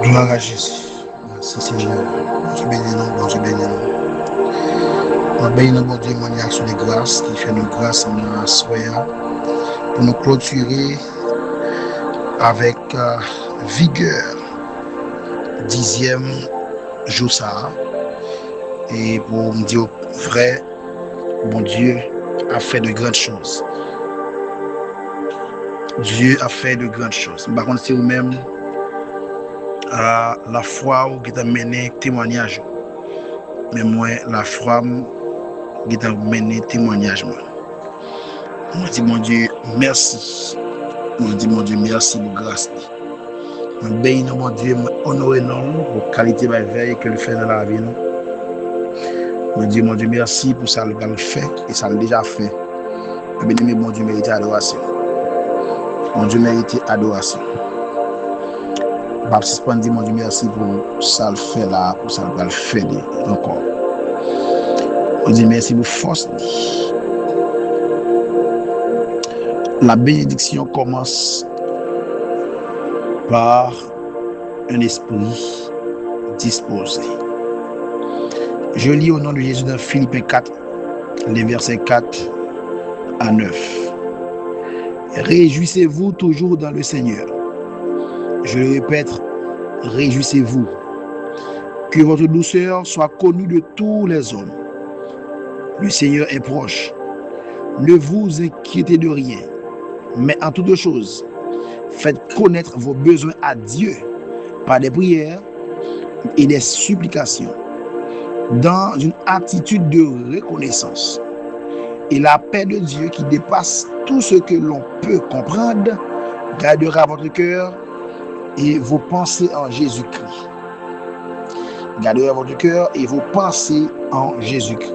Gloire à Jésus. Merci Seigneur. Dieu béni nous, bon Dieu béni nous. On bénit nous, bon Dieu, mon action de grâce qui fait nos grâces en soya pour nous clôturer avec vigueur 10e jour ça et pour me dire vrai, bon Dieu a fait de grandes choses. Dieu a fait de grandes choses. Par contre, c'est vous-même la foi qui t'a mené témoignage. Mais moi, la foi qui t'a mené témoignage. Je dis, mon Dieu, merci. Je dis, mon Dieu, merci pour grâce. Je bénis, mon Dieu, honorer nous pour la qualité de la veille que le fait dans la vie. Je dis, mon Dieu, merci pour ça que le fait et ça l'a déjà fait. Je bénis, mon Dieu, mérite adoration. Mon Dieu, mérite adoration. Baptiste dit, mon Dieu, merci pour ça le fait là, pour ça le fait encore. On dit merci pour force. La bénédiction commence par un esprit disposé. Je lis au nom de Jésus dans Philippiens 4, les versets 4 à 9. Réjouissez-vous toujours dans le Seigneur. Je le répète, réjouissez-vous. Que votre douceur soit connue de tous les hommes. Le Seigneur est proche. Ne vous inquiétez de rien, mais en toutes choses, faites connaître vos besoins à Dieu par des prières et des supplications, dans une attitude de reconnaissance. Et la paix de Dieu qui dépasse tout ce que l'on peut comprendre gardera votre cœur et vos pensées en Jésus-Christ. Gardera votre cœur et vos pensées en Jésus-Christ.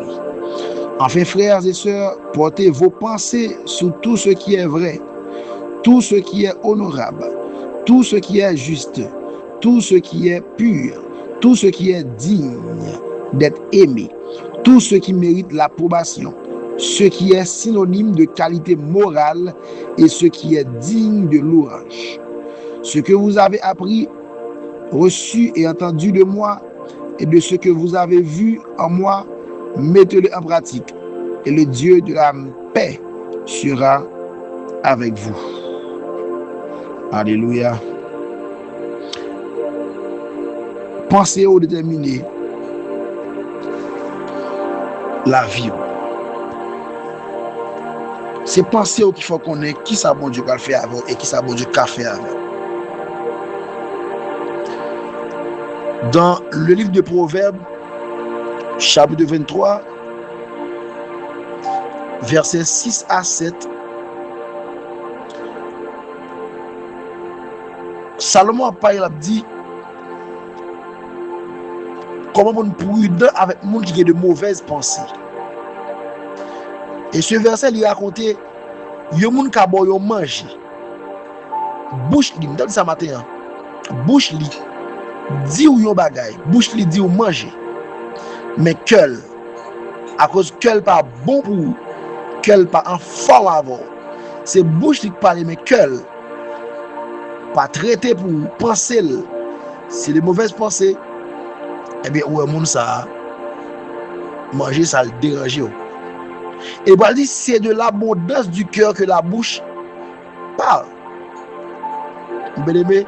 Enfin, frères et sœurs, portez vos pensées sur tout ce qui est vrai, tout ce qui est honorable, tout ce qui est juste, tout ce qui est pur, tout ce qui est digne d'être aimé, tout ce qui mérite l'approbation, ce qui est synonyme de qualité morale et ce qui est digne de louange. Ce que vous avez appris, reçu et entendu de moi et de ce que vous avez vu en moi, mettez-le en pratique et le Dieu de la paix sera avec vous. Alléluia. Pensez au déterminer la vie. C'est penser au qu'il faut qu'on ait qui ça bon Dieu va le faire avec et qui ça bon Dieu qu'a fait avec. Dans le livre de Proverbes, chapitre 23, versets 6 à 7, Salomon a dit comment on est prudent avec le monde qui a de mauvaises pensées. Et ce verset lui racontait il y a des gens qui ont mangé. Bouche li, m'donne ça matin. Bouche li dit ou yon bagay, bouche li dit ou manger. Mais cœur, à cause cœur pas bon pour vous, cœur pas en forme avant. C'est bouche qui parle, mais cœur pas traité pour penser. C'est des mauvaises pensées. Eh bien, ouais, moun ça manger ça le dérange. Et il dit c'est de l'abondance du cœur que la bouche parle. Bien-aimé,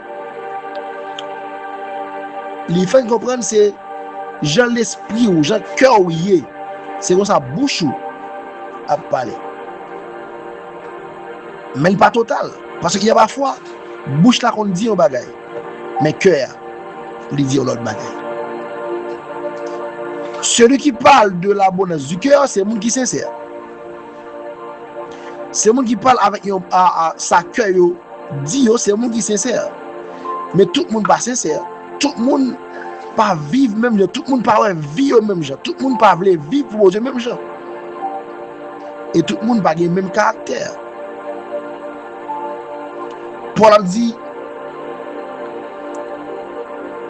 il faut comprendre c'est Jean l'esprit ou Jean cœur ou yé. C'est comme ça bouche ou à parler. Mais pas total. Parce qu'il y a parfois, bouche là qu'on dit un bagay. Mais cœur, il dit l'autre bagay. Celui qui parle de l'abondance du cœur, c'est le monde qui est sincère. C'est le monde qui parle avec sa cœur, dit c'est le monde qui est sincère. Mais tout le monde pas sincère. Tout le monde pas vivre même genre. Tout le monde pas vivre même genre. Tout le monde pas vivre pour Dieu même genre. Et tout le monde pas le même caractère. Paul a dit,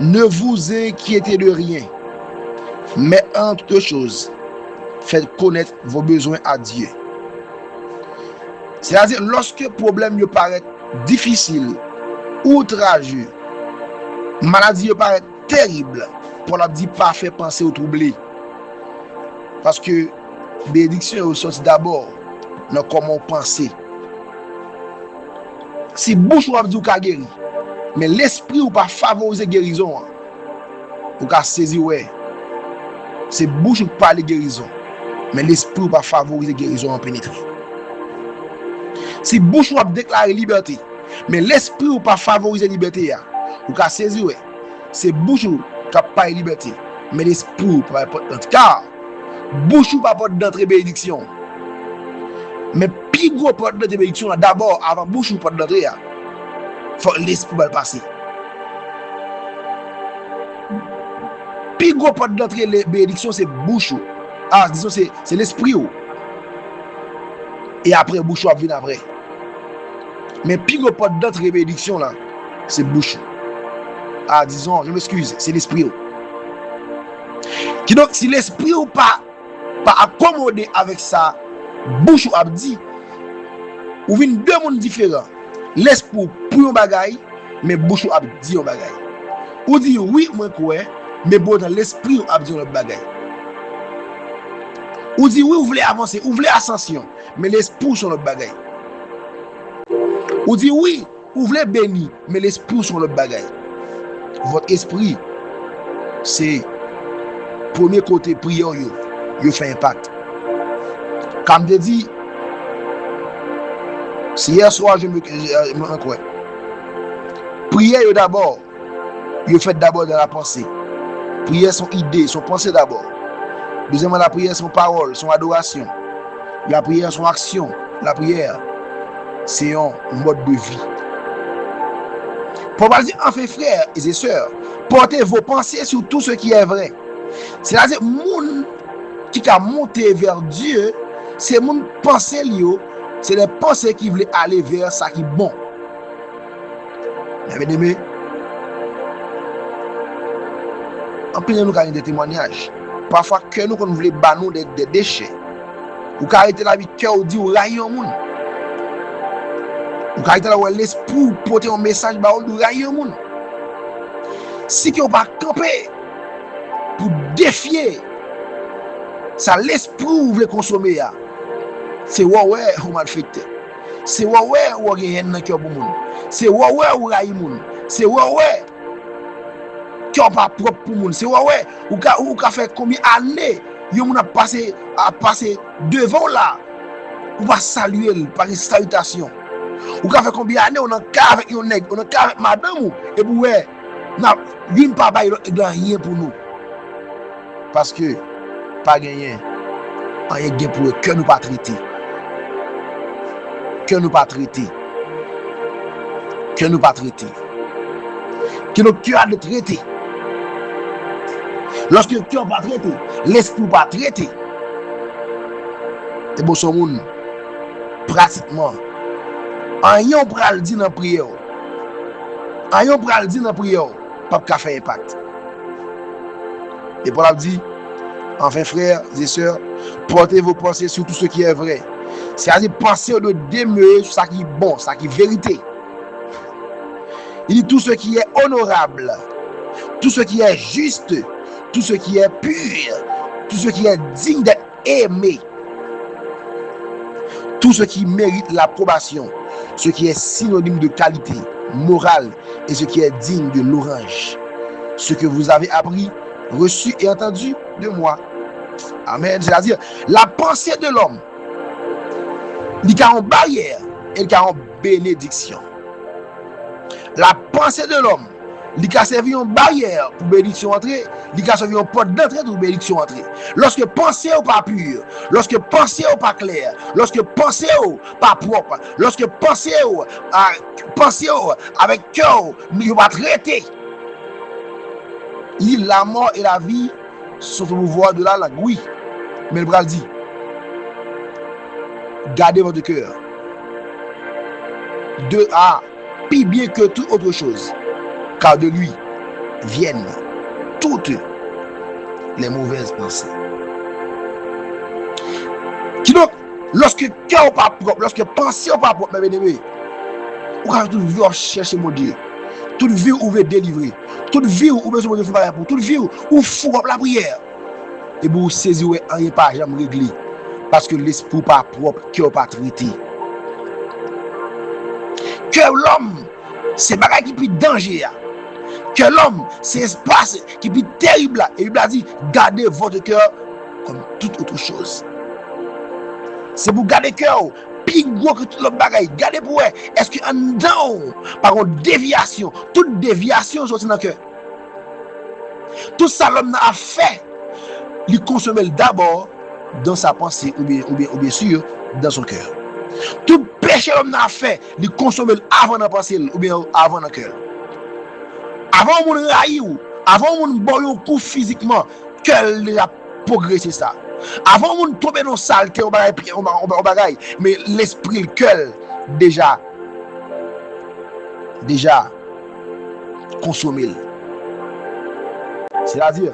ne vous inquiétez de rien, mais en toutes choses, faites connaître vos besoins à Dieu. C'est-à-dire, lorsque le problème me paraît difficile, outrageux, Maladie paraît terrible pour la dit pas faire penser au troublé. Parce que bénédiction est sorti d'abord dans comment penser. Si bouche ou dit ou ka guéri, mais l'esprit ou pas favoriser guérison, ou ka saisi ouais. C'est bouche ou parler guérison, mais l'esprit ou pas favoriser guérison en pénétrer. Si bouche ou a déclarer liberté, mais l'esprit ou pas favoriser liberté, ou ka saisi ouais. C'est bouche ou ka parler liberté, mais l'esprit ou pas porter. Car bouche ou pas porte d'entrée bénédiction. Mais plus gros porte d'entrée bénédiction d'abord avant bouche ou porte d'entrée, faut l'esprit va passer. Plus gros porte d'entrée bénédiction c'est bouche ou. Ah, disons c'est l'esprit ou. Et après bouche ou va venir après. Mais plus gros porte d'entrée bénédiction là, c'est bouche. Ah, disons, je m'excuse, c'est l'esprit ou. Qui donc si l'esprit ou pas accommodé avec ça, bouche ou abdi, ou vin deux mondes différents. L'esprit pour un bagay, mais bouche ou abdi un bagay. Ou dit oui, moi quoi, mais bon dans l'esprit ou abdi un bagay. Ou dit oui, vous voulez avancer, vous voulez ascension, mais l'esprit sur le bagay. Ou dit oui, vous voulez bénir, mais l'esprit sur le bagay. Votre esprit, c'est premier côté prière, il fait impact. Comme je dis, si hier soir je me crois, prière d'abord, il fait d'abord dans la pensée. Prière son idée, son pensée d'abord. Deuxièmement, la prière son parole, son adoration. La prière son action. La prière, c'est un mode de vie. Pour dire, enfin frères et sœurs, portez vos pensées sur tout ce qui est vrai. C'est-à-dire, monde qui a monté vers Dieu, c'est mon pensée lié, c'est les pensées qui veulent aller vers ça qui est bon. Bien aimé, en plus nous avons des témoignages. Parfois que nous voulons banner des déchets. Ou arrêter la vie cœur ou dire ou railler au monde. Ou arrêter la l'esprit porter un message ou railler au monde. Si que on pas camper pour défier ça l'esprit ou veut consommer ya. C'est ouais ou mal fait. C'est ouais ou rien dans cœur pour monde. C'est ouais ou railler monde. C'est ouais qui pas propre pour monde. C'est ouais ou ka fait combien années yo moun a passé devant là. Ou pas saluer par une salutation. Ou ka fait combien années on en cas avec un nèg, on en cas avec madame et pour ouais n'a vinn pas bail rien pour nous. Parce que pas gagné rien gain pour eux que nous pas traiter. Que nous pas traiter. Que nous pas traiter. Que nous cœur de traiter. Lorsque le cœur pas traité, l'esprit pas traité. Et bon son monde pratiquement rien pral dire dans prière. Rien pral dire dans prière, pas qu'à faire impact. Et Paul a dit, enfin frères et sœurs, portez vos pensées sur tout ce qui est vrai. C'est-à-dire pensez de demeurer sur ce qui est bon, ce qui est vérité. Il dit tout ce qui est honorable, tout ce qui est juste, tout ce qui est pur, tout ce qui est digne d'être aimé, tout ce qui mérite l'approbation, ce qui est synonyme de qualité morale et ce qui est digne de l'orange. Ce que vous avez appris, reçu et entendu de moi. Amen. C'est-à-dire, la pensée de l'homme, il y a une barrière et il y a une bénédiction. La pensée de l'homme, il a servi une barrière pour bénédiction entrer, il a servi une porte d'entrée pour bénédiction entrer. Lorsque pensée n'est pas pure, lorsque pensée n'est pas claire, lorsque pensée n'est pas propre, lorsque pensée avec cœur, il va traiter. Il la mort et la vie sont au pouvoir de la langue. Oui, mais le bras dit, gardez votre cœur. Plus bien que toute autre chose, car de lui viennent toutes les mauvaises pensées. Qui donc, lorsque cœur n'est pas propre, lorsque pensée n'est pas propre, mes bien-aimés, vous avez toute vie à chercher mon Dieu, toute vie où vous êtes délivré, toute vie ou besoin de faire pour toute vie ou fou la prière. Et vous saisir rien pas jamais réglé parce que l'esprit pas propre, cœur pas traité. Cœur l'homme, c'est bagage qui plus danger. Que l'homme, c'est espace qui est plus terrible. Et il a dit, gardez votre cœur comme toute autre chose. C'est pour garder le cœur, plus gros que tout le bagage. Gardez pour eux. Est-ce qu'en dedans, par contre, déviation, toute déviation sortit dans le cœur. Tout ça, l'homme a fait, il consomme d'abord dans sa pensée ou bien sûr dans son cœur. Tout péché l'homme a fait, il consomme avant dans la pensée ou bien avant dans le cœur. Avant mon raïou, avant mon boyon coup physiquement, qu'elle a progressé ça. Avant mon tomber dans saleté au bagaille, mais l'esprit, le cœur déjà consommé. C'est-à-dire,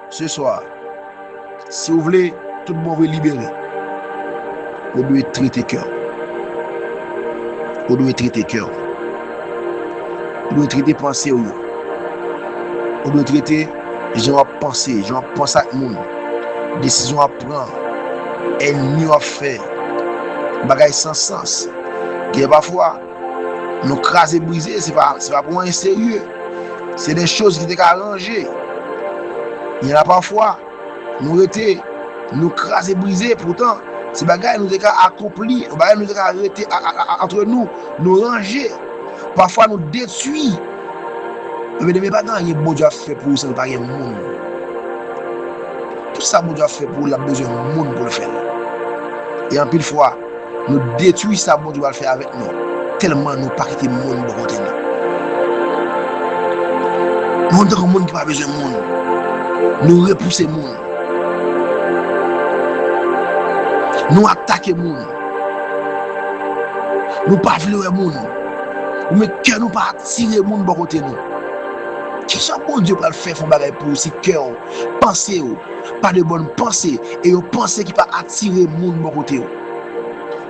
ce soir, si vous voulez tout le monde veut libérer, vous devez traiter cœur. Vous devez traiter cœur. Vous devez traiter pensée. Vous devez traiter gens à penser, gens à penser à nous. Décision à prendre. Ennemi à faire. Bagaille sans sens. Et parfois, nous craser, briser, c'est pas pour un sérieux. C'est des choses qui étaient arrangées. Il y en a parfois, nous étions, nous craser, briser, pourtant, ces bagailles nous étaient accomplis, ces bagailles nous étaient arrêtés entre nous, nous ranger. Parfois nous détruire. Mais pas dans un bon Dieu a fait pour ça, pas un monde. Tout ça, bon Dieu a fait pour la besoin de monde pour le faire. Et en pile fois, nous détruisons ça, bon Dieu va le faire avec nous. Tellement nous pas quitter le monde de côté nous. Nous avons un monde qui n'a pas besoin de monde. Nous repousser le monde. Nous attaquer le monde. Nous pas vouloir le monde. Mais que nous pas attirer le monde de côté nous. Qui sont bon Dieu pour le faire pour si cœur, pensée, pas de bonnes pensées et aux pensées qui pas attirer le monde de côté.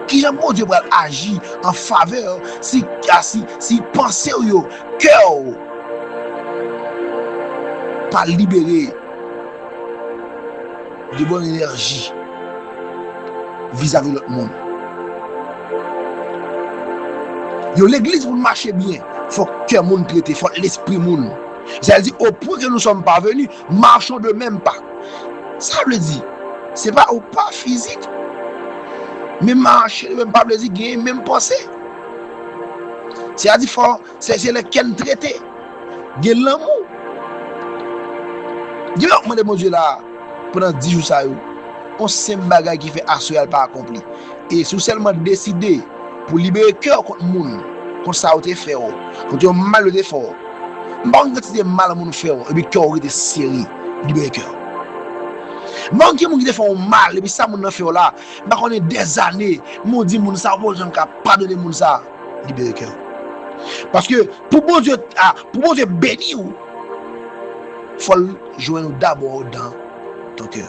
Qui sont bon Dieu pour agir en faveur si pensée ou cœur pas libérer de bonne énergie vis-à-vis de l'autre monde. L'église pour marcher bien, il faut que le cœur monde traite, il faut l'esprit monde. C'est-à-dire au point que nous sommes parvenus, marchons de même pas. Ça veut dire, ce n'est pas au pas physique, mais marcher de même pas, veut dire même pensée. C'est-à-dire c'est le qu'elle traité, il y a l'amour. Dis-moi de mon Dieu là, pendant 10 jours, ça, on sait un bagage qui fait assurer pas accompli. Et si vous seulement décidé pour libérer le cœur contre le monde, contre ça, vous fait, contre le mal de fort. Bon, quand tu mal à mon faire, et puis cœur est serré, libérer le cœur. Bon, qui moun qui fait mal, et puis ça, mon fait là, bah, on est des années, mon dit, mon ça, bon, j'aime qu'à pardonner mon ça, libérer le cœur. Parce que pour bon Dieu bénir, il faut jouer d'abord dans ton cœur.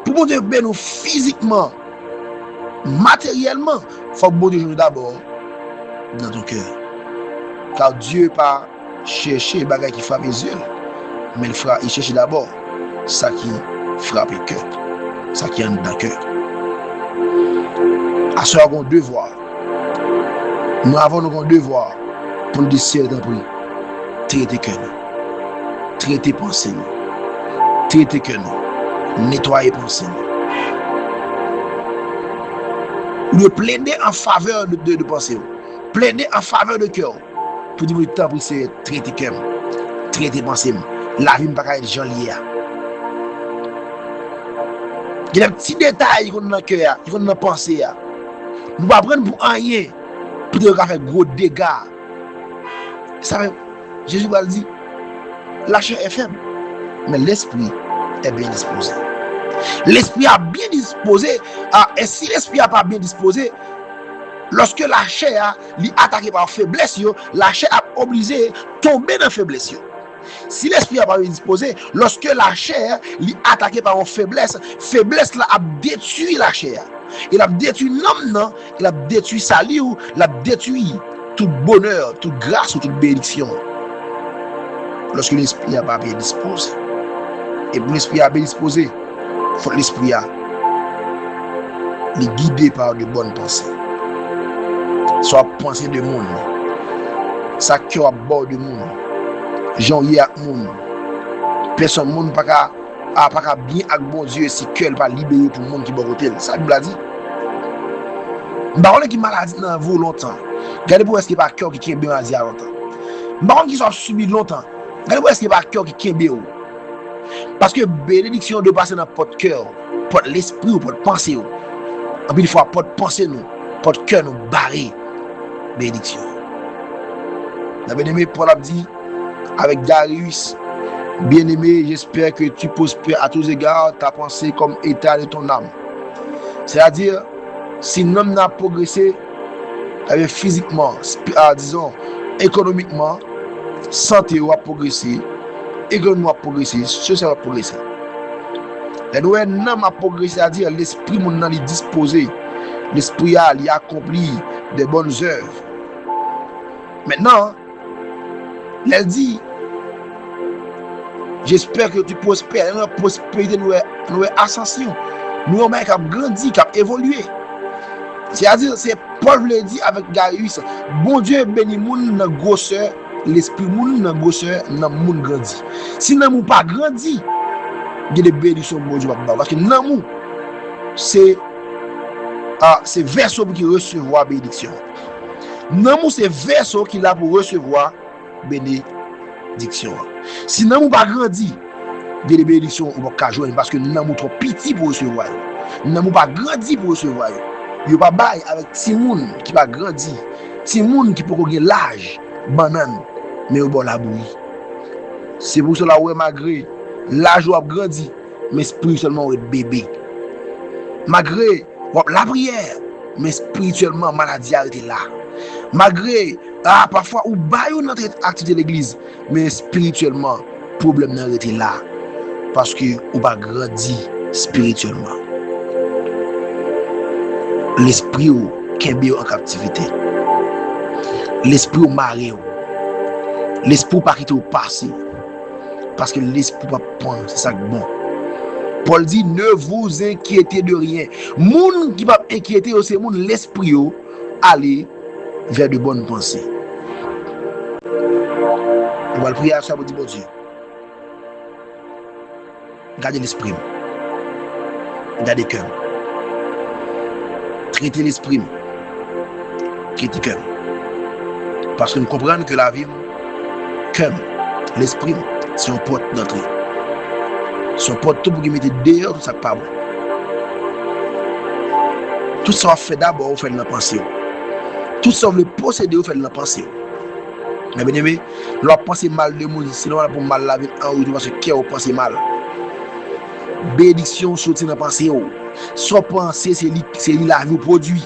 Pour bon Dieu bénir physiquement, matériellement, il faut que bon Dieu joue d'abord dans ton cœur. Car Dieu pas chercher les bagages qui frappent les yeux, mais il cherche d'abord ça qui frappe le cœur, ça qui est dans le cœur. À ce moment, devoir. Nous avons un devoir pour nous décider d'un prix. Traiter cœur, traiter pensée, traiter cœur, nettoyer pensée. Ou de plaider en faveur de pensée, plaider en faveur de cœur. Pour dire que le c'est traiter cœur, traiter pensée. La vie ne peut pas être jolie. Il y a des petits détails qu'on a dans le cœur, qu'on a dans la pensée. Nous ne pouvons pas prendre pour rien. Pour faire gros dégâts. Ça veut, Jésus va le dire, la chair est faible, mais l'esprit est bien disposé. L'esprit a bien disposé, et si l'esprit n'a pas bien disposé, lorsque la chair est attaquée par faiblesse, la chair est obligée de tomber dans la faiblesse. Si l'esprit n'a pas bien disposé, lorsque la chair est attaquée par une faiblesse, faiblesse a détruit la chair. Il a détruit l'homme, il a détruit sa vie, il a détruit tout bonheur, toute grâce, toute bénédiction lorsque l'esprit n'a pas bien disposé. Et pour l'esprit à bien disposé, il faut que l'esprit a les guidé par de bonnes pensées. Soit pensée de monde, ça cœur à bord de monde, gens y a monde, personne monde pas bien avec bon Dieu si cœur pas libéré pour le monde qui bon côté. Ça Bible a dit. Baron qui maladie dans vous longtemps. Regardez pour est-ce qu'il pas cœur qui bien maladie à longtemps. Baron qui soit subi longtemps. Regardez pour est-ce qu'il pas cœur qui bien. Parce que bénédiction de passer dans votre cœur, votre l'esprit ou votre pensée. En plus, il faut votre pensée nous, votre cœur nous barrer bénédiction. La bien-aimé Paul a dit avec Darius, bien-aimé, j'espère que tu prospères à tous égards ta pensée comme état de ton âme. C'est-à-dire, si l'homme n'a progressé physiquement, disons, économiquement, santé a progressé, économie a progressé, social a progressé. L'homme a progressé, c'est-à-dire l'esprit mon est disposé, l'esprit a accompli de bonnes œuvres. Maintenant, elle dit, j'espère que tu prospères. Notre prospérité nous est ascension. Nous sommes qui avons grandi, qui avons évolué. C'est-à-dire, c'est Paul le dit avec Darius, bon Dieu bénit moun dans grosseur, l'esprit moun dans grosseur, dans moun grandi. Si nous pas grandi, il y a des bénédictions bon Dieu parce que dans nous, c'est verso qui recevoir bénédiction. Dans nous, c'est verso qui là pour recevoir bénédiction. Si nous n'avons pas grandi, des bénédictions, on va pas jouer parce que nous n'avons trop petit pour recevoir. Nous n'avons pas grandi pour recevoir. Il n'y a pas bail avec Timoun qui va grandir. Timoun qui peut gagner l'âge, banane, mais au bord la bouille. C'est pour cela que malgré l'âge a grandi, mais spirituellement, on est bébé. Malgré la prière, mais spirituellement, maladie a été là. Malgré, parfois, ou baillons notre activité de l'église, mais spirituellement, le problème n'a été là. Parce que on va grandir spirituellement. L'esprit qui est en captivité. L'esprit au marié. L'esprit pas quitter au passé. Parce que l'esprit pas prendre, c'est ça que bon. Paul dit, ne vous inquiétez de rien. Moun qui va inquiéter, c'est moun l'esprit aller vers de bonnes pensées. On va le prier à ça pour dire, bon Dieu, gardez l'esprit, gardez le cœur, traitez l'esprit, traitez le cœur. Parce que nous comprenons que la vie, cœur, l'esprit, c'est un porte d'entrée. C'est un porte tout pour qu'il mette dehors tout ça pas bon. Tout ça on fait d'abord, on fait de la pensée. Tout ça on veut posséder, on fait de la pensée. Mais bien aimé, l'on pense mal de monde, sinon on a pour mal la vie en route parce que cœur pense mal. Bénédiction sorti dans la pensée. Soit penser, c'est la vie produit.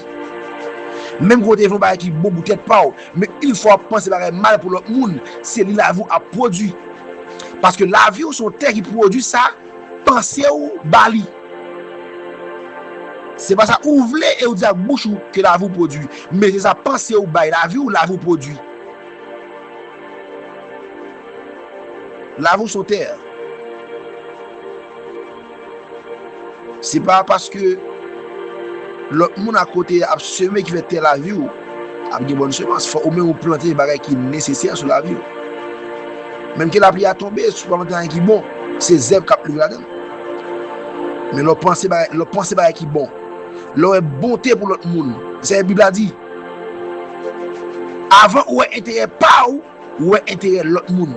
Même quand on fait qui bon peut-être pas, mais il faut penser mal pour l'autre monde, c'est la vie à produit. Parce que la vie ou son terre qui produit ça, pensez ou bali. C'est pas ça ouvre et ou dire bouche que la vie produit, mais c'est ça pensez ou bali, la vie ou la vie produit. La vie ou son terre. C'est pas parce que l'autre monde à côté a semé qui fait terre la vie ou a une bonne semence, faut au moins planter des bagages qui sont nécessaires sur la vie. Même que la pluie a tombé, sur le terrain qui est bon, c'est zèbre qui a plu là-dedans. Mais le pensée qui est bon. L'on est bonté pour l'autre monde. C'est la Bible a dit. Avant, ou est intérêt pas ou est intérêt l'autre monde.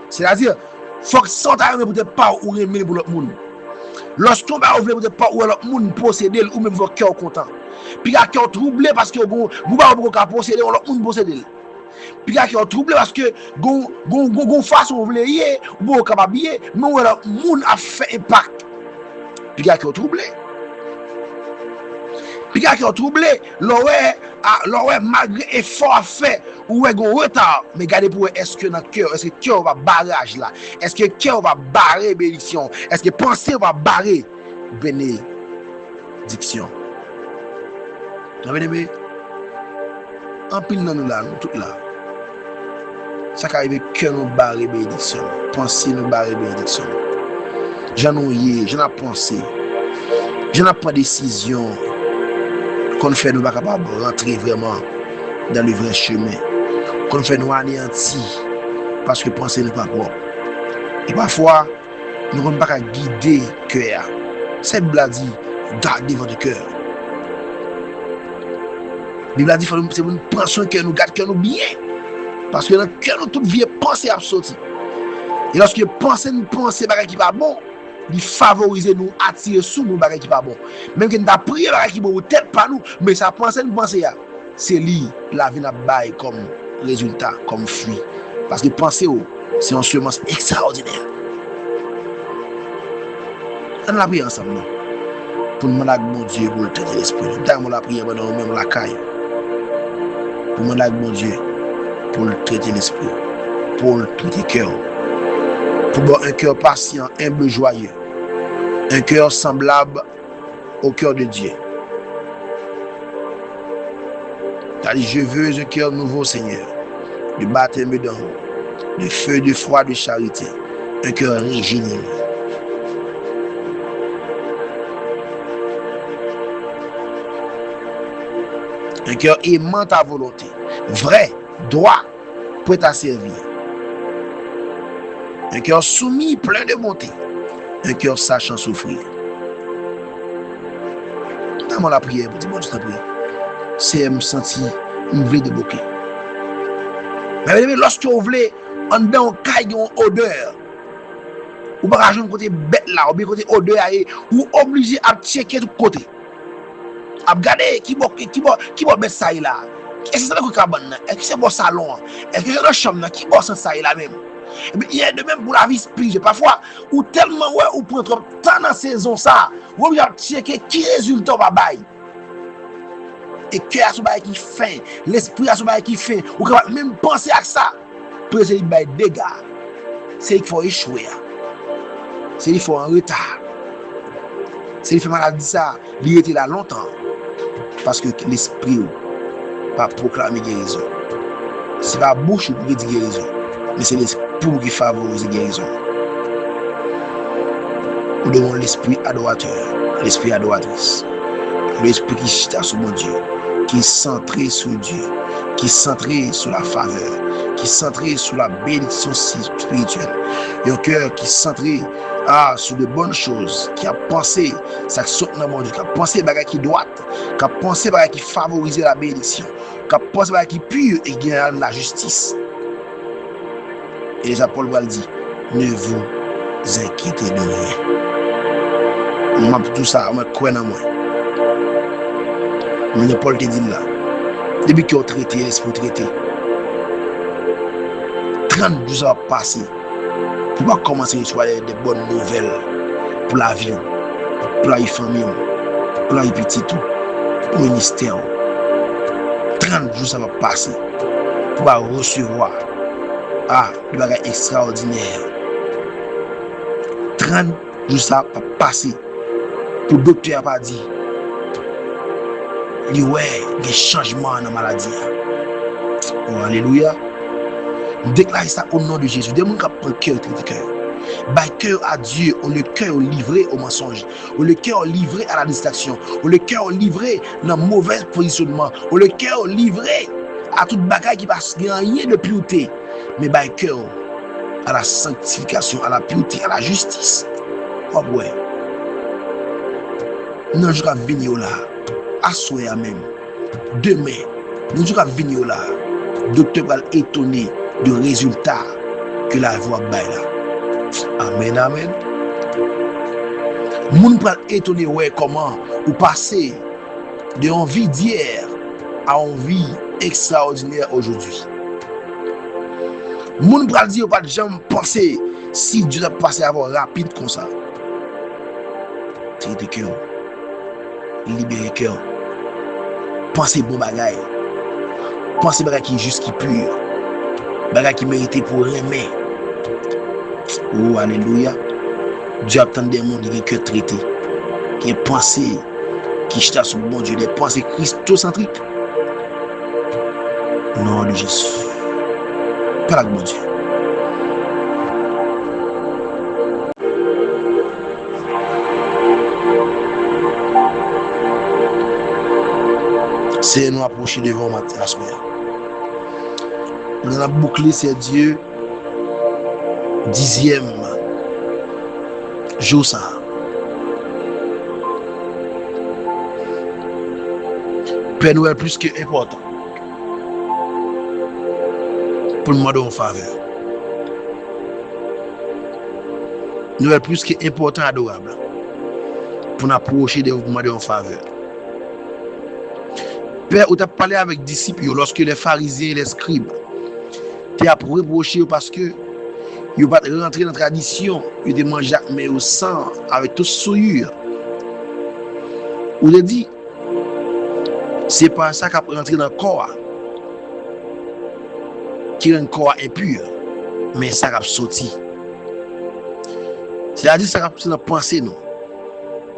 C'est-à-dire, il faut que ça t'aille pour pas ou remettre pour l'autre monde. Lorsqu'on va ouvrir pour pas ou l'autre monde posséder ou même votre cœur content. Puis il y a cœur troublé parce que vous ne pouvez posséder ou l'autre monde posséder. Puis il y a qui ont troublé parce que gon façon vous voulez y ou capable y mais le monde a fait impact. Puis il y a qui ont troublé. Puis il y a qui ont troublé l'aurait malgré effort fait ou est gon retard mais regardez pour est-ce que notre cœur est-ce que cœur va barrage là est-ce que cœur va barrer bénédiction est-ce que pensée va barrer bénédiction. Vous avez aimé en pile dans nous là tout là. Ça qui arrive que nous barre bénédiction. Penser nous barre bénédiction. J'en ai, j'en ai pensé. J'en ai pas décision qu'on fait nous pas capable de rentrer vraiment dans le vrai chemin. Qu'on fait nous anéantir parce que penser n'est pas propre. Et parfois, nous ne pouvons pas guider le cœur. C'est la Bible a dit, gardez votre cœur. La Bible a dit, c'est une pension que nous gardons que nous bien. Parce que dans le cœur, nous toute vie pensée à sortir. Et lorsque penser nous penser bagay qui pas bon, il favorise nous, attirer sous nous bagay qui pas bon. Même que nous avons prié bagay qui bon, peut-être pas nous, mais ça penser nous penser à. C'est lui, la vie n'a pas comme résultat, comme fruit. Parce que penser, c'est une semence extraordinaire. On la prière ensemble. Pour nous demander à mon Dieu pour le traiter l'esprit. Nous la prière pendant même la caille. Pour nous demander à mon Dieu pour le traiter l'esprit. Pour le traiter le cœur. Pour avoir un cœur patient, humble, joyeux. Un cœur semblable au cœur de Dieu. C'est-à-dire, je veux un cœur nouveau, Seigneur. De baptême d'amour, de feu, de froid, de charité. Un cœur régénéré. Un cœur aimant ta volonté, vrai, droit, prêt à servir. Un cœur soumis, plein de bonté. Un cœur sachant souffrir. Dans la prière, petit bon Dieu, la prière, c'est me sentir, me voulait débloquer. Mais lorsque vous voulez, en dedans, caille une odeur, ou pas rajouter côté bête là, ou bien côté odeur, ou obligé à checker tout côté. À regarder qui va mettre ça là. Est-ce que c'est le cabane? Est-ce que c'est bon salon? Est-ce que c'est la chambre qui va ça là même? Il y a de même pour la vie spirituelle. Parfois, ou tellement ouais, ou prend trop temps dans la saison ça, ou bien checker qui résultat va bailler. Et cœur à ce bail qui fait, l'esprit à ce bail qui fait, ou même penser à ça, peut il bail dégâts. C'est qu'il faut échouer. C'est qu'il faut en retard. C'est qu'il faut maladie ça, il était là longtemps. Parce que l'esprit pas proclamer guérison. C'est pas la bouche qui dit guérison, mais c'est l'esprit qui favorise la guérison. Nous devons l'esprit adorateur, l'esprit adoratrice, l'esprit qui chita sur mon Dieu, qui est centré sur Dieu, qui est centré sur la faveur, qui est centré sur la bénédiction spirituelle. Et un cœur qui est centré sur de bonnes choses, qui a pensé ça qui saute dans mon Dieu, qui a pensé bagay qui droite, qui a pensé bagay qui favorise la bénédiction, qui a pensé bagay qui pur et qui gagne la justice. Et les apôtres vont dire, ne vous inquiétez de rien. Moi tout ça, moi crois en moi. Mais Paul te dit là, depuis qu'ils ont traité l'esprit traité, 32 ans passés. Pour pas commencer à recevoir des bonnes nouvelles pour la vie, pour la famille, pour la petite, pour le ministère. 30 jours ça va passer pour recevoir des bagages extraordinaires. 30 jours ça va passer pour le docteur pas dire il y a des changements dans la maladie. Oh, alléluia. Déclare ça au nom de Jésus. Des gens qui prennent cœur, cœur. By cœur à Dieu, on le cœur livré au mensonge, on le cœur livré à la distraction, on le cœur livré dans le mauvais positionnement, on le cœur livré à toute bagaille qui passe rien de pureté, mais by cœur à la sanctification, à la pureté, à la justice. Oh ouais. Nous allons venir là, à soi même. Demain, nous allons venir là. Docteur va étonner de résultats que la voix baille là. Amen, amen. Moun pral étonner ouais comment ou passer de envie d'hier à envie extraordinaire aujourd'hui. Moun pral dire pas de jamais penser si Dieu a passé avant rapide comme ça. Tirer cœur, libérer cœur, penser bon bagaille, penser bagaille qui est juste, qui pur, bagaille qui mérité pour aimer. Oh, alléluia. Dieu attend des mondes qui sont traités, qui est pensé, qui chita sur bon Dieu, des pensées christocentriques. Nom de Jésus. Par mon Dieu. C'est nous approcher devant matin à soir. Nous avons bouclé, c'est Dieu, 10e jour ça. Père Noël plus que important pour nous demander en faveur. Noël plus que important, adorable pour nous approcher de vous demander en faveur. Père, tu as parlé avec les disciples lorsque les pharisiens et les scribes tu as reproché parce que ils pas rentré dans la tradition, ils ont mangé mais au sang avec toute souillure. Ou te dit, c'est pas ça qui a rentré dans le corps, qui rend le corps impur, mais ça qui a sorti. C'est-à-dire ça qui a sorti dans la pensée, nous.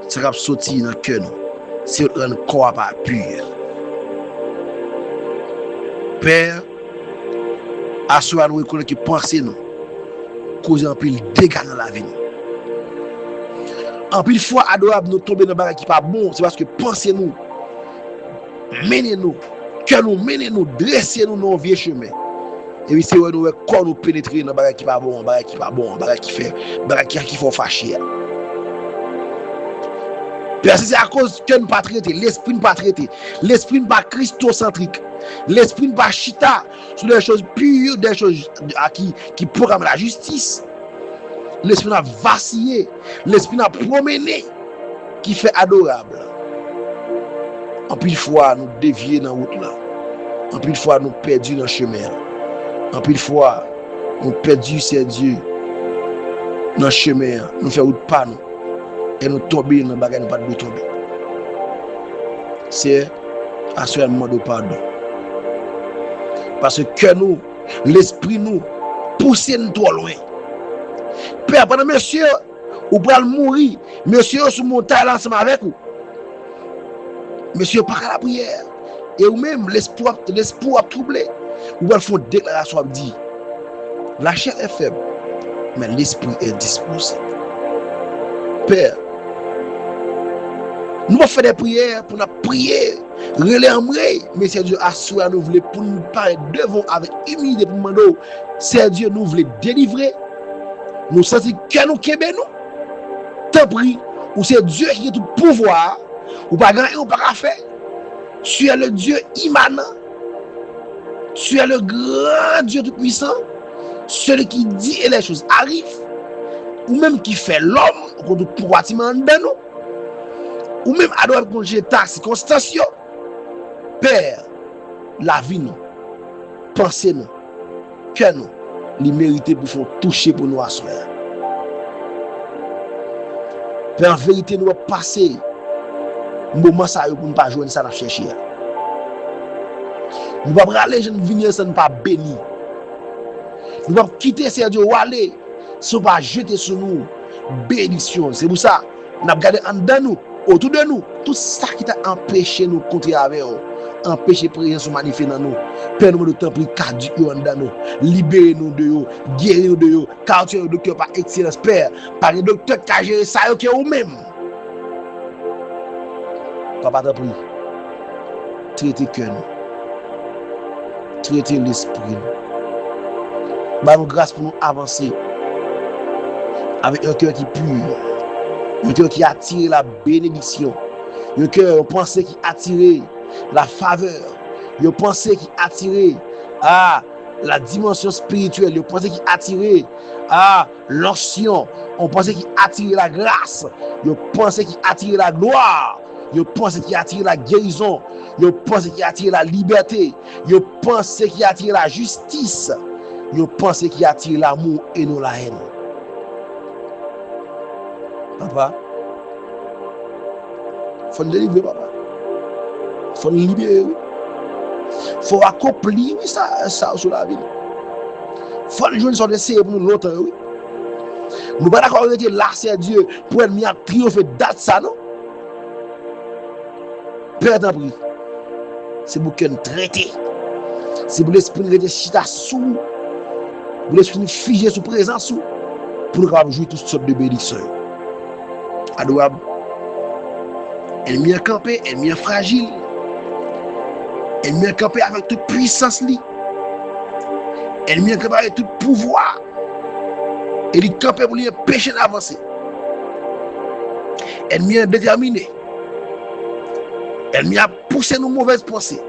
Ça qui a sorti dans le cœur, nous. C'est rendre le corps pas pur. Père, à ce moment nous reconnaissons que penser nous cause un pile dégâts dans la vie. En pile fois adorable nous tomber dans bagage qui pas bon, c'est parce que penser nous mener nous, que nous mener nous, dresser nous dans vieux chemin. Et puis c'est nous quand nous pénétrer dans bagage qui pas bon, bagage qui pas bon, bagage qui fait bagage qui faut fâcher. Parce que c'est à cause que nous pas traiter, l'esprit ne pas traiter, l'esprit ne pas christocentrique. L'esprit ne pas chita sur des choses pures, des choses qui programment la justice. L'esprit n'a vacillé, l'esprit n'a promené, qui fait adorable. En plus de fois, nous dévier dans la route là. En plus de fois, nous perdus dans le chemin. En plus de fois, nous perdus, c'est Dieu, dans le chemin. Nous faisons route pas nous. Et nous tomber dans le bagage, nous pas de tomber. C'est assurément de pardon. Parce que nous, l'esprit nous, pousse nous trop loin. Père, pendant monsieur, vous pouvez mourir, monsieur sur montagne ensemble avec vous. Monsieur, pas à la prière. Et vous-même, l'espoir a troublé. Vous pouvez faire une déclaration qui dit, la chair est faible, mais l'esprit est disposé. Père, nous allons faire des prières pour nous prier. Relais, mais c'est Dieu assure nous voulons pour nous parler devant avec humilité pour nous demander, c'est Dieu nous voulons délivrer. Nous sentons que nous kébé nous. Tant pis, ou c'est Dieu qui a tout pouvoir, ou pas grand ou pas faire. Tu es le Dieu immanent. Tu es le grand Dieu tout puissant. Celui qui dit et les choses arrivent. Ou même qui fait l'homme, qu'on tout pouvoir dans nous. Ou même à droite qu'on jette ta circonstance. Père, la vie nous, pensez nous, que nous, les mérités pour faire toucher pour nous asseoir. Père, en vérité, nous allons passer moment ça pour ne pas jouer ça dans chercher. Nous ne pouvons pas aller, je ne viens sans ne pas bénir. Nous ne pouvons pas quitter ces dieux ou aller sans pas jeter sur nous bénédiction. C'est pour ça, nous avons gardé en dedans nous, autour de nous, tout ça qui t'a empêché nous contre avec eux. Empêcher présence se manifester dans nous. Père, nous de temps plus caduc dans nous. Libérez nous de eux, guérir nous de eux. Car tu es un docteur par excellence, Père. Par un docteur qui a géré ça, qui est vous-même. Papa, t'en prie. Traitez cœur nous. Traitez l'esprit. Bah, nous grâce pour nous avancer. Avec un cœur qui est pur. Un cœur qui attire la bénédiction. Un cœur, pensée qui attire la faveur, je pensais qui attirait à la dimension spirituelle, je pensais qui attirait à l'onction, on pensait qui attirait la grâce, je pensais qui attirait la gloire, je pensais qui attirait la guérison, je pensais qui attirait la liberté, je pensais qui attirait la justice, je pensais qui attirait l'amour et non la haine. Papa, faut nous délivrer, papa. Il faut libérer, oui. Il faut accomplir, oui, ça sur la vie. Il faut jouer une sorte de série pour nous longtemps, oui. Nous ne pouvons pas d'accord avec là, c'est Dieu, pour être mis à triompher date ça, non? Père t'en prie. C'est pour qu'elle traite. C'est pour l'esprit de chita sous. Pour l'esprit nous figer sous présence pour nous capables de jouer toutes sortes de bénédictions. Adorable. Ennemi est campé, ennemi est fragile. Ennemi est campé avec toute puissance. Ennemi est campé avec tout pouvoir. Et il est campé pour lui empêcher d'avancer. Ennemi est déterminé. Ennemi a poussé nos mauvaises pensées.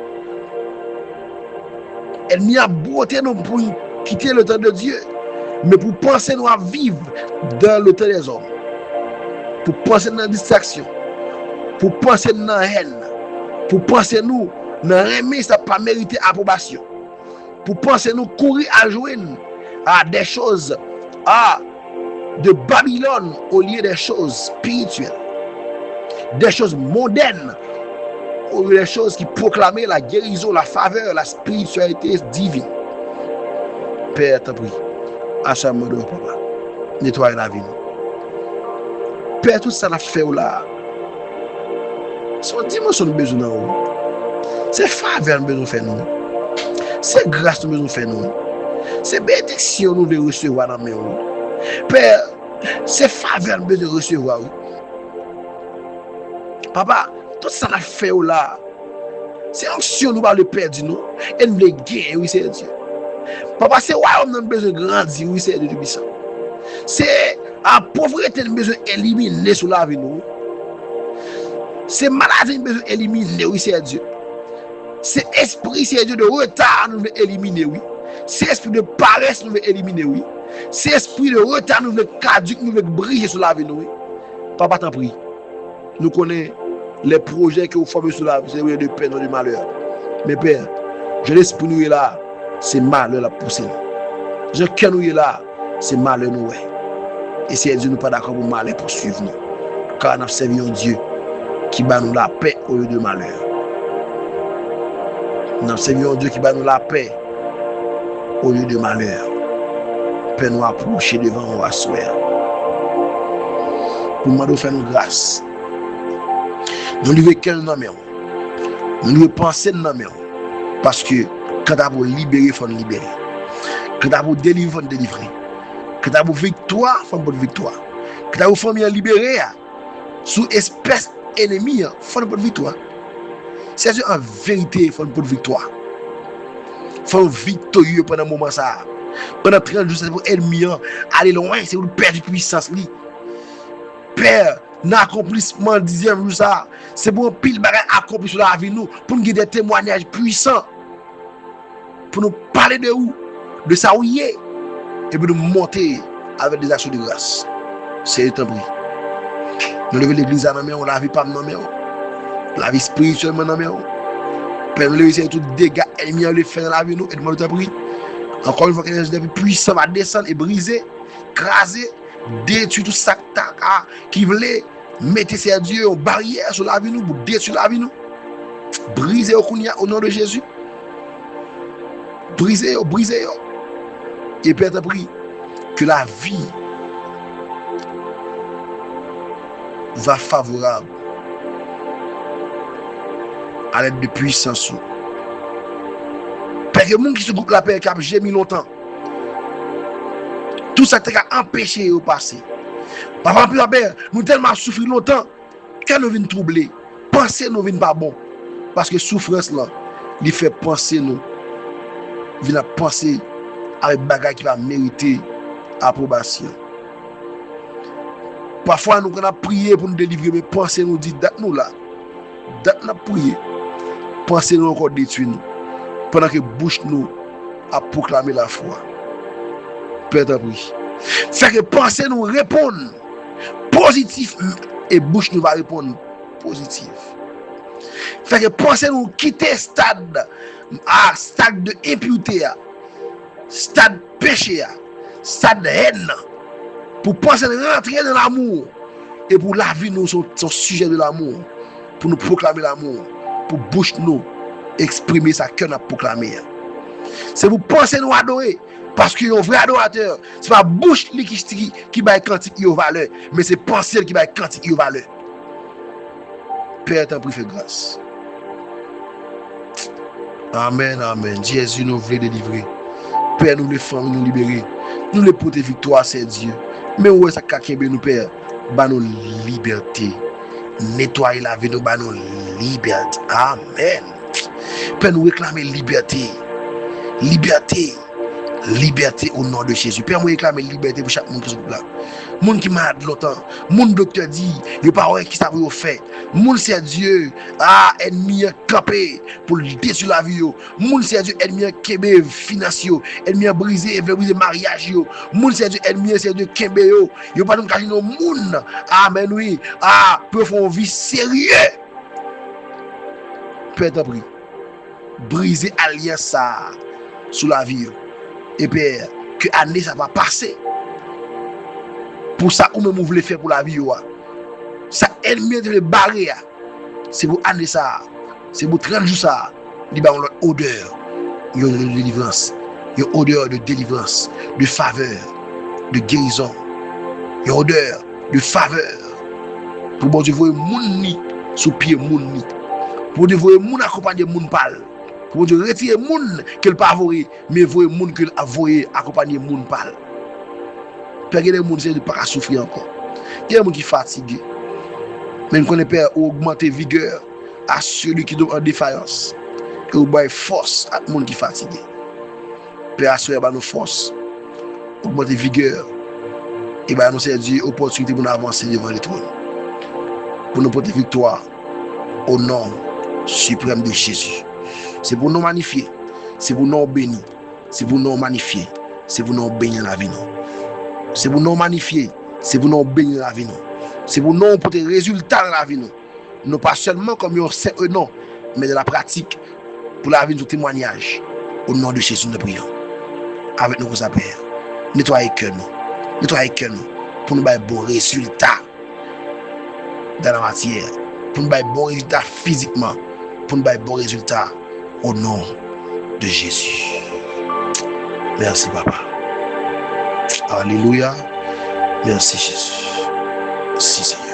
Ennemi a brouté nous pour quitter le temps de Dieu. Mais pour penser nous à vivre dans le temps des hommes. Pour penser dans la distraction. Pour penser dans la haine. Pour penser nous dans aimer ça pas mériter approbation. Pour penser nous courir à joindre à des choses de Babylone au lieu des choses spirituelles. Des choses mondaines au lieu des choses qui proclamaient la guérison, la faveur, la spiritualité divine. Père, t'en prie, acharnement de papa, nettoie la vie. Père, tout ça l'a fait là. Son dimension de besoin dans nous. C'est faveur nous besoin faire nous. C'est grâce nous besoin faire nous. C'est bénédiction nous de recevoir dans nous. Père, c'est faveur nous besoin recevoir. Papa, tout ça l'a fait là. C'est onction nous par le Père du nous. Et nous les gagner, oui, c'est Dieu. Papa, c'est royaume nous besoin grandir, oui, c'est Dieu puissant. C'est la pauvreté nous besoin éliminer sur la vie nous. C'est maladie nous besoin éliminer, oui, c'est Dieu. C'est esprit, c'est Dieu de retard nous veut éliminer, oui. C'est esprit de paresse nous veut éliminer, oui. C'est esprit de retard nous veut caduc, nous veut briller sur la vie nous, oui. Papa, t'en prie. Nous connaissons les projets que vous formez sur la vie, c'est de peine ou de malheur. Mais Père, je laisse pour nous là, c'est malheur la pousser. Je que nous là, c'est malheur nous. Et si Dieu nous pas d'accord pour malheur poursuivre nous. Car nous servons un Dieu qui bat nous la paix au lieu de malheur. Nous servons un Dieu qui bat nous la paix au lieu de malheur. Père, nous approcher devant nous à soir. Pour nous faire nous grâce. Nous devons quel nom nous devons penser nom parce que quand tu as libéré, il faut libérer. Quand tu as délivré, il faut délivrer. Quand tu as victoire, il faut une victoire. Quand tu as famille libérée, sous espèce ennemie, il faut une victoire. C'est en vérité, il faut une victoire. Il faut victorieux pendant un moment ça. Pendant 30 jours, c'est pour ennemi aller loin, c'est pour perdre puissance. Père, l'accomplissement 10e jour ça, c'est pour un pile bagage accompli sur la vie nous, pour nous guider des témoignages puissants, pour nous parler de où, de ça où il est, et pour nous monter avec des actions de grâce. C'est le temps pris. Nous levons l'église à nous, la vie pas dans nous, la vie spirituellement dans nous. Père, nous levons tout dégâts ennemis à le faire dans la vie nous, et nous le temps pris. Encore une fois, que les puissants va descendre et briser, craser, détruire tout ça qui voulait mettre ces dieux en barrière sur la vie nous pour détruire la vie nous. Briser au nom de Jésus. Briser. Et Père te prie que la vie va favorable à l'aide de puissance. Père, il y a des gens qui se groupe la paix qui a gémi longtemps. Tout ça qui a empêché au passé. Papa, nous tellement souffert longtemps que nous venons troubler. Penser nous venons pas bon. Parce que souffrance là, il fait penser nous. Il vient penser avec bagage qui va mériter approbation. Parfois nous avons prié pour nous délivrer, mais penser nous dit date nous là. Date nous prié. Penser nous encore détruire nous. Pendant que bouche nous a proclamé la foi. Père t'en prie. Fait que penser nous répondre positif et bouche nous va répondre positif. Fait que penser nous quitter stade de impureté, stade péché, stade de haine, pour penser rentrer dans l'amour et pour laver nous son sujet de l'amour, pour nous proclamer l'amour, pour bouche nous exprimer sa cœur à proclamer. C'est pour penser nous adorer. Parce qu'il y a un vrai adorateur. Ce n'est pas bouche qui va quantique et valeur, mais c'est penser qui va quantique et valeur. Père, t'en prie, fais grâce. Amen, amen. Jésus nous veut délivrer. Père, nous les femmes, nous libérer. Nous les porter victoire, c'est Dieu. Mais où est-ce que Kakembe nous, Père? Bah nos liberté. Nettoyer la vie, nous, bah nos liberté. Amen. Père, nous réclamer liberté. Liberté. Liberté au nom de Jésus. Père, moi réclamer liberté pour chaque monde qui est là. Monde qui malade longtemps. Monde docteur dit, il pas qui ça vous fait. Monde c'est Dieu. Ennemi campé pour détruire la vie. Monde c'est Dieu ennemi kembe financier, ennemi brisé, veut briser mariage yo. Monde c'est Dieu ennemi c'est Dieu kembe yo. Yo pas nous cacher nos monde. Amen oui. Peut faire vie sérieux. Père t'en prie. Briser alliance ça sous la vie. Et Père, que année ça va passer. Pour ça, ou même vous voulez faire pour la vie. Ça ennemi de barrer. C'est pour année ça. C'est pour 30 jours ça. Il y a une odeur. Il y a une délivrance. Il y a une odeur de délivrance, de faveur, de guérison. Il y a une odeur de faveur. Pour bon Dieu, vous voyez moun ni sous pied moun ni. Pour Dieu, vous voyez moun accompagner moun pal. Pour Dieu, retirer moun qu'elle pas avouer, mais vous voyez moun qu'elle avouer accompagner moun pal. Père, il y a des gens qui ne pas souffrir encore. Il y a des gens qui sont fatigués. Mais nous connaissons Père, augmenter vigueur à celui qui est en défaillance. Et vous avez force à tout le monde qui est fatigué. Père, assurez nos forces. Augmenter vigueur. Et nous servir opportunité pour nous avancer devant les trônes. Pour nous porter victoire au nom suprême de Jésus. C'est pour nous magnifier. C'est pour nous bénir. C'est pour nous magnifier. C'est pour nous bénir la vie. C'est pour nous magnifier. C'est pour nous bénir la vie. C'est pour nous porter résultat dans la vie. Non pas seulement comme un non, mais de la pratique pour la vie du témoignage. Au nom de Jésus, nous prions. Avec nous, Père. Nettoyez cœur nous. Nettoyez cœur nous. Pour nous avoir bon résultat dans la matière. Pour nous avoir bon résultat physiquement. Pour nous avoir bon résultat au nom de Jésus. Merci, Papa. Alléluia. Merci, Jésus. Merci, Seigneur.